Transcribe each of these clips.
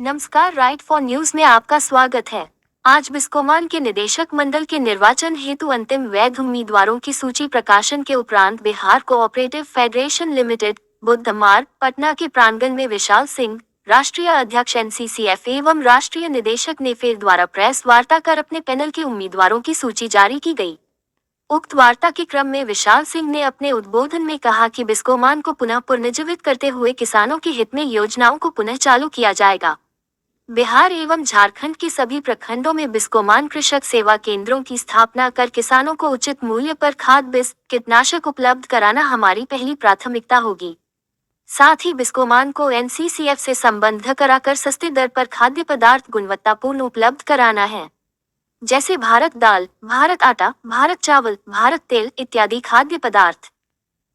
नमस्कार, right for news में आपका स्वागत है। आज बिस्कोमान के निदेशक मंडल के निर्वाचन हेतु अंतिम वैध उम्मीदवारों की सूची प्रकाशन के उपरांत बिहार कोऑपरेटिव फेडरेशन लिमिटेड बुधवार पटना के प्रांगण में विशाल सिंह, राष्ट्रीय अध्यक्ष NCCF एवं राष्ट्रीय निदेशक नेफेड द्वारा प्रेस वार्ता कर अपने पैनल के उम्मीदवारों की सूची जारी की गई। उक्त वार्ता के क्रम में विशाल सिंह ने अपने उद्बोधन में कहा कि बिस्कोमान को पुनः पुनर्जीवित करते हुए किसानों के हित में योजनाओं को पुनः चालू किया जाएगा। बिहार एवं झारखंड के सभी प्रखंडों में बिस्कोमान कृषक सेवा केंद्रों की स्थापना कर किसानों को उचित मूल्य पर खाद बीज कीटनाशक उपलब्ध कराना हमारी पहली प्राथमिकता होगी। साथ ही बिस्कोमान को NCCF से संबद्ध कराकर सस्ते दर पर खाद्य पदार्थ गुणवत्तापूर्ण उपलब्ध कराना है, जैसे भारत दाल, भारत आटा, भारत चावल, भारत तेल इत्यादि खाद्य पदार्थ।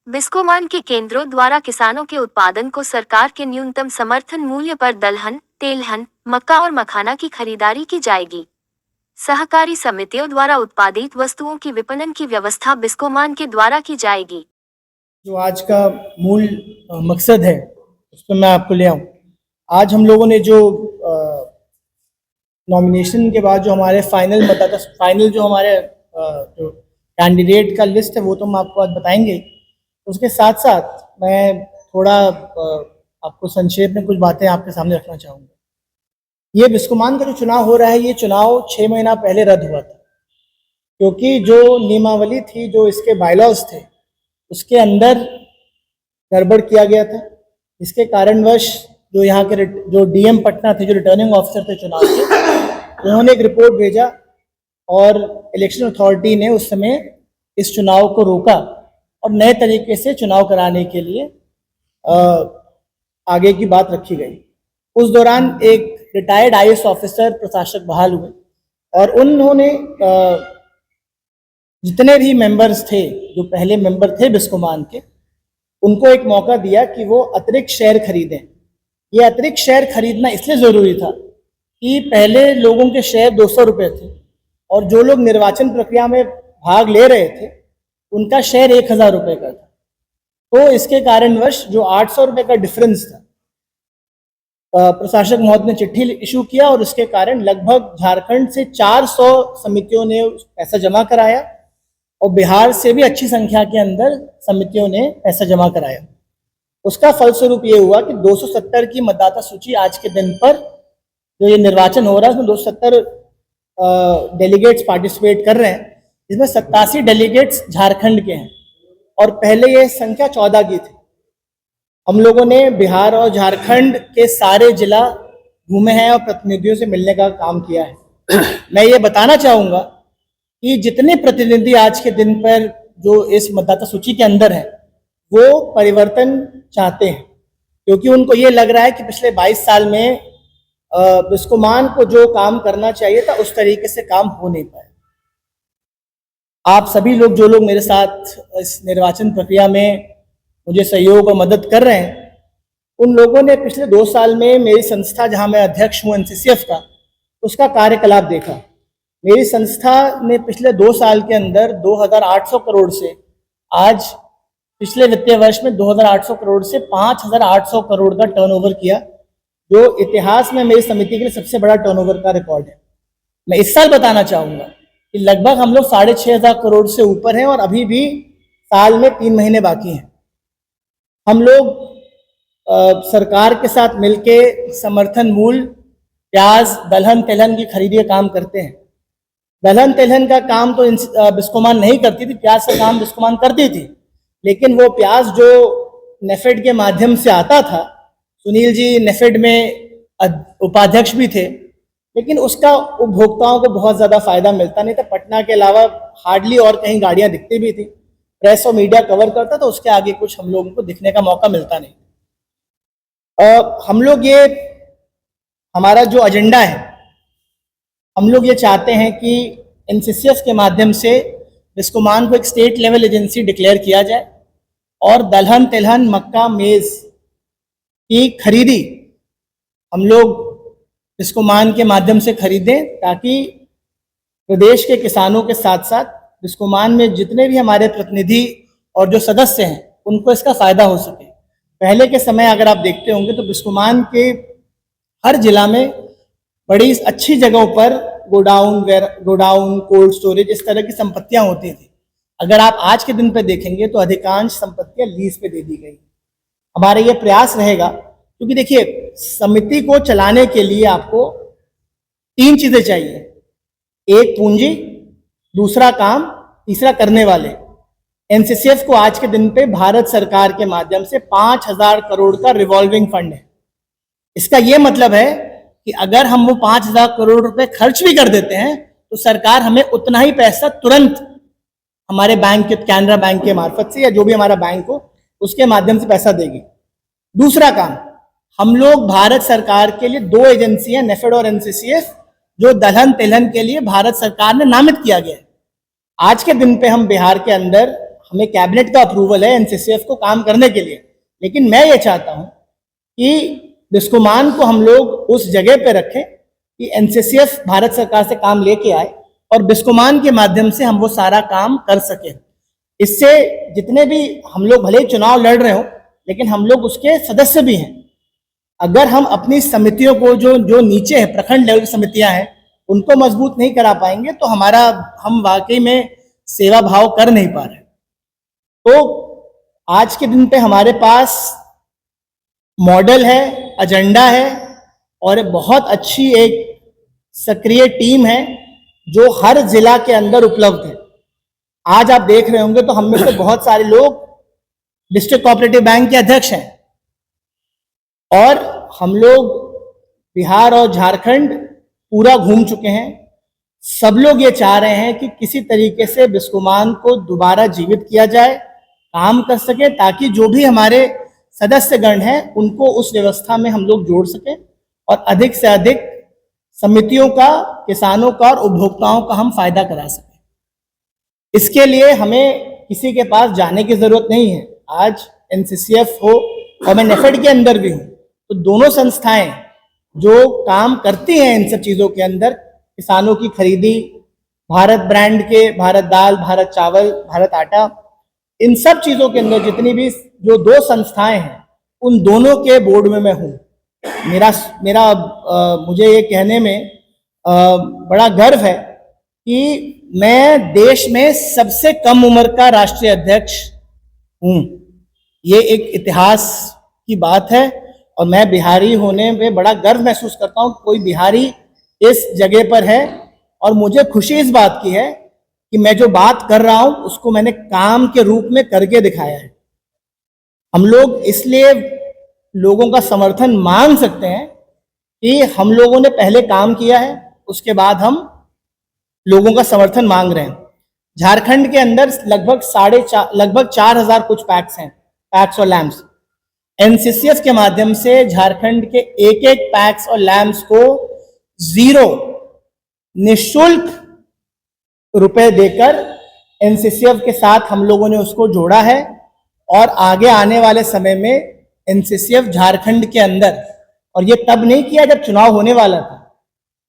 बिस्कोमान के केंद्रों द्वारा किसानों के उत्पादन को सरकार के न्यूनतम समर्थन मूल्य पर दलहन, तेलहन, मक्का और मखाना की खरीदारी की जाएगी। सहकारी समितियों द्वारा उत्पादित वस्तुओं की विपणन की व्यवस्था बिस्कोमान के द्वारा की जाएगी। जो आज का मूल मकसद है उस पर मैं आपको ले आऊँ। आज हम लोगों ने जो नॉमिनेशन के बाद जो हमारे फाइनल जो हमारे जो कैंडिडेट का लिस्ट है वो तो हम आपको आज बताएंगे। उसके साथ साथ मैं थोड़ा आपको संक्षेप में कुछ बातें आपके सामने रखना चाहूँगा। ये बिस्कोमान का जो चुनाव हो रहा है, ये चुनाव 6 महीना पहले रद्द हुआ था, क्योंकि जो नियमावली थी, जो इसके बायलॉज थे, उसके अंदर गड़बड़ किया गया था। इसके कारणवश जो यहाँ के जो DM पटना थे, जो रिटर्निंग ऑफिसर थे चुनाव के, उन्होंने एक रिपोर्ट भेजा और इलेक्शन अथॉरिटी ने उस समय इस चुनाव को रोका और नए तरीके से चुनाव कराने के लिए आगे की बात रखी गई। उस दौरान एक रिटायर्ड IAS ऑफिसर प्रशासक बहाल हुए और उन्होंने जितने भी मेंबर्स थे, जो पहले मेंबर थे बिस्कोमान के, उनको एक मौका दिया कि वो अतिरिक्त शेयर खरीदें। ये अतिरिक्त शेयर खरीदना इसलिए ज़रूरी था कि पहले लोगों के शेयर 200 रुपये थे और जो लोग निर्वाचन प्रक्रिया में भाग ले रहे थे उनका शेयर 1000 रुपये का था। तो इसके कारणवश जो 800 रुपये का डिफरेंस था, प्रशासक महोदय ने चिट्ठी इशू किया और उसके कारण लगभग झारखंड से 400 समितियों ने पैसा जमा कराया और बिहार से भी अच्छी संख्या के अंदर समितियों ने पैसा जमा कराया। उसका फलस्वरूप ये हुआ कि 270 की मतदाता सूची आज के दिन पर जो ये निर्वाचन हो रहा है उसमें 270 डेलीगेट्स पार्टिसिपेट कर रहे हैं। इसमें 87 डेलीगेट्स झारखंड के हैं और पहले ये संख्या 14 की थी। हम लोगों ने बिहार और झारखंड के सारे जिला घूमे हैं और प्रतिनिधियों से मिलने का काम किया है। मैं ये बताना चाहूँगा कि जितने प्रतिनिधि आज के दिन पर जो इस मतदाता सूची के अंदर हैं, वो परिवर्तन चाहते हैं, क्योंकि उनको ये लग रहा है कि पिछले 22 साल में बिस्कोमान को जो काम करना चाहिए था उस तरीके से काम हो नहीं पाया। आप सभी लोग, जो लोग मेरे साथ इस निर्वाचन प्रक्रिया में मुझे सहयोग और मदद कर रहे हैं, उन लोगों ने पिछले 2 साल में मेरी संस्था, जहां मैं अध्यक्ष हूं NCCF का, उसका कार्यकलाप देखा। मेरी संस्था ने पिछले 2 साल के अंदर 2800 करोड़ से आज पिछले वित्तीय वर्ष में 2800 करोड़ से 5800 करोड़ का टर्नओवर किया, जो इतिहास में मेरी समिति के लिए सबसे बड़ा टर्नओवर का रिकॉर्ड है। मैं इस साल बताना चाहूँगा कि लगभग हम लोग 6500 करोड़ से ऊपर हैं और अभी भी साल में 3 महीने बाकी हैं। हम लोग सरकार के साथ मिलके समर्थन मूल्य प्याज, दलहन, तेलहन की खरीदी का काम करते हैं। दलहन तेलहन का काम तो बिस्कोमान नहीं करती थी, प्याज का काम बिस्कोमान करती थी, लेकिन वो प्याज जो नेफेड के माध्यम से आता था, सुनील जी नेफेड में उपाध्यक्ष भी थे, लेकिन उसका उपभोक्ताओं को बहुत ज़्यादा फायदा मिलता नहीं था। पटना के अलावा हार्डली और कहीं गाड़ियाँ दिखती भी थी, प्रेस और मीडिया कवर करता तो उसके आगे कुछ हम लोगों को दिखने का मौका मिलता नहीं। हम लोग ये, हमारा जो एजेंडा है, हम लोग ये चाहते हैं कि NCCF के माध्यम से बिस्कोमान को एक स्टेट लेवल एजेंसी डिक्लेयर किया जाए और दलहन, तिलहन, मक्का, मेज़ की खरीदी हम लोग बिस्कोमान के माध्यम से खरीदें, ताकि प्रदेश के किसानों के साथ साथ बिस्कोमान में जितने भी हमारे प्रतिनिधि और जो सदस्य हैं उनको इसका फ़ायदा हो सके। पहले के समय अगर आप देखते होंगे तो बिस्कोमान के हर जिला में बड़ी अच्छी जगहों पर गोडाउन, कोल्ड स्टोरेज, इस तरह की संपत्तियां होती थी। अगर आप आज के दिन पे देखेंगे तो अधिकांश संपत्तियां लीज पे दे दी गई। हमारा ये प्रयास रहेगा, क्योंकि देखिए समिति को चलाने के लिए आपको 3 चीजें चाहिए। एक पूंजी, दूसरा काम, तीसरा करने वाले। एनसीसीएफ को आज के दिन पे भारत सरकार के माध्यम से 5,000 करोड़ का रिवॉल्विंग फंड है। इसका यह मतलब है कि अगर हम वो 5,000 करोड़ रुपए खर्च भी कर देते हैं तो सरकार हमें उतना ही पैसा तुरंत हमारे बैंक के, कैनरा बैंक के मार्फत से या जो भी हमारा बैंक हो उसके माध्यम से पैसा देगी। दूसरा काम, हम लोग भारत सरकार के लिए 2 एजेंसियां, नेफेड और एनसीसीएफ, जो दलहन तिलहन के लिए भारत सरकार ने नामित किया गया है। आज के दिन पे हम बिहार के अंदर, हमें कैबिनेट का अप्रूवल है एनसीसीएफ को काम करने के लिए, लेकिन मैं ये चाहता हूं कि बिस्कोमान को हम लोग उस जगह पे रखें कि एनसीसीएफ भारत सरकार से काम लेके आए और बिस्कोमान के माध्यम से हम वो सारा काम कर सके। इससे जितने भी हम लोग भले ही चुनाव लड़ रहे हो, लेकिन हम लोग उसके सदस्य भी हैं। अगर हम अपनी समितियों को जो नीचे है, प्रखंड लेवल की समितियां हैं, उनको मजबूत नहीं करा पाएंगे तो हम वाकई में सेवा भाव कर नहीं पा रहे। तो आज के दिन पे हमारे पास मॉडल है, एजेंडा है और बहुत अच्छी एक सक्रिय टीम है जो हर जिला के अंदर उपलब्ध है। आज आप देख रहे होंगे तो हम में से बहुत सारे लोग डिस्ट्रिक्ट कोऑपरेटिव बैंक के अध्यक्ष हैं और हम लोग बिहार और झारखंड पूरा घूम चुके हैं। सब लोग ये चाह रहे हैं कि किसी तरीके से बिस्कोमान को दोबारा जीवित किया जाए, काम कर सके, ताकि जो भी हमारे सदस्यगण हैं उनको उस व्यवस्था में हम लोग जोड़ सकें और अधिक से अधिक समितियों का, किसानों का और उपभोक्ताओं का हम फायदा करा सकें। इसके लिए हमें किसी के पास जाने की जरूरत नहीं है। आज एनसीसीएफ हो और मैं नेफेड के अंदर भी हूँ, तो दोनों संस्थाएं जो काम करती हैं इन सब चीजों के अंदर, किसानों की खरीदी, भारत ब्रांड के, भारत दाल, भारत चावल, भारत आटा, इन सब चीजों के अंदर जितनी भी जो 2 संस्थाएं हैं, उन दोनों के बोर्ड में मैं हूँ। मुझे ये कहने में बड़ा गर्व है कि मैं देश में सबसे कम उम्र का राष्ट्रीय अध्यक्ष हूँ। ये एक इतिहास की बात है और मैं बिहारी होने में बड़ा गर्व महसूस करता हूँ। कोई बिहारी इस जगह पर है और मुझे खुशी इस बात की है कि मैं जो बात कर रहा हूं उसको मैंने काम के रूप में करके दिखाया है। हम लोग इसलिए लोगों का समर्थन मांग सकते हैं कि हम लोगों ने पहले काम किया है, उसके बाद हम लोगों का समर्थन मांग रहे हैं। झारखंड के अंदर लगभग 4,000 कुछ पैक्स और लैम्प्स एनसीसीएफ के माध्यम से झारखंड के एक पैक्स और लैम्प्स को 0 निःशुल्क रुपए देकर एनसीसीएफ के साथ हम लोगों ने उसको जोड़ा है और आगे आने वाले समय में एनसीसीएफ झारखंड के अंदर, और ये तब नहीं किया जब चुनाव होने वाला था,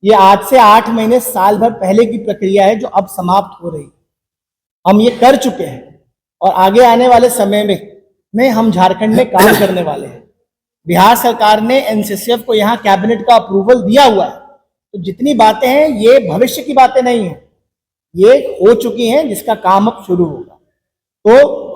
ये आज से 8 महीने, साल भर पहले की प्रक्रिया है जो अब समाप्त हो रही। हम ये कर चुके हैं और आगे आने वाले समय में हम झारखंड में काम करने वाले हैं। बिहार सरकार ने एनसीसीएफ को यहाँ कैबिनेट का अप्रूवल दिया हुआ है, तो जितनी बातें हैं ये भविष्य की बातें नहीं है, ये हो चुकी हैं जिसका काम अब शुरू होगा। तो